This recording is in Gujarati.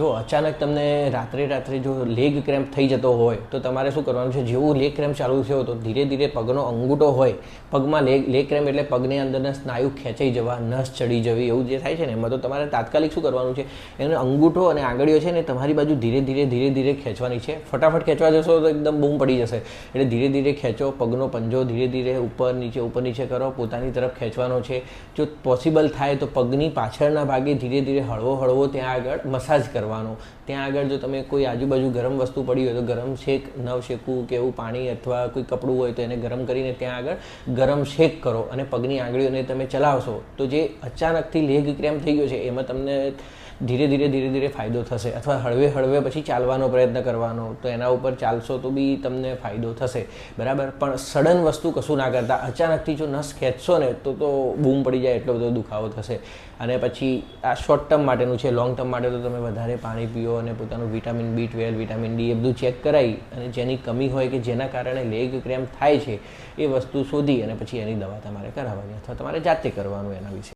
જો અચાનક તમને રાત્રે જો લેગ ક્રેમ્પ થઈ જતો હોય તો તમારે શું કરવાનું છે, જેવું લેગ ક્રેમ્પ ચાલુ થયો તો ધીરે ધીરે પગનો અંગૂઠો હોય, પગમાં લેગ ક્રેમ્પ એટલે પગની અંદરના સ્નાયુ ખેંચાઈ જવા, નસ ચડી જવી, એવું જે થાય છે ને એમાં તો તમારે તાત્કાલિક શું કરવાનું છે, એનો અંગૂઠો અને આંગળીઓ છે ને તમારી બાજુ ધીરે ધીરે ખેંચવાની છે. ફટાફટ ખેંચવા જશો તો એકદમ બૂમ પડી જશે. એટલે ધીરે ધીરે ખેંચો, પગનો પંજો ધીરે ધીરે ઉપર નીચે કરો, પોતાની તરફ ખેંચવાનો છે. જો પોસિબલ થાય તો પગની પાછળના ભાગે ધીરે ધીરે હળવો ત્યાં આગળ મસાજ કરવાનો. ત્યાં આગળ જો તમે કોઈ આજુબાજુ ગરમ વસ્તુ પડી હોય તો ગરમ શેક, નવ શેકવું કે એવું પાણી અથવા કોઈ કપડું હોય તો એને ગરમ કરીને ત્યાં આગળ ગરમ શેક કરો અને પગની આંગળીઓને તમે ચલાવશો તો જે અચાનકથી લેગ ક્રેમ્પ થઈ ગયો છે એમાં તમને ધીરે ધીરે ફાયદો થશે. અથવા હળવે પછી ચાલવાનો પ્રયત્ન કરવાનો, તો એના ઉપર ચાલશો તો બી તમને ફાયદો થશે, બરાબર. પણ સડન વસ્તુ કશું ના કરતા, અચાનકથી જો નસ ખેંચશો ને તો બૂમ પડી જાય એટલો બધો દુખાવો થશે. અને પછી આ શોર્ટ ટર્મ માટેનું છે. લોંગ ટર્મ માટે તો તમે વધારે પાણી પીઓ અને પોતાનું વિટામિન B12, વિટામિન D એ બધું ચેક કરાવી અને જેની કમી હોય કે જેના કારણે લેગ ક્રેમ્પ થાય છે એ વસ્તુ શોધી અને પછી એની દવા તમારે કરાવવાની અથવા તમારે જાતે કરવાનું એના વિશે.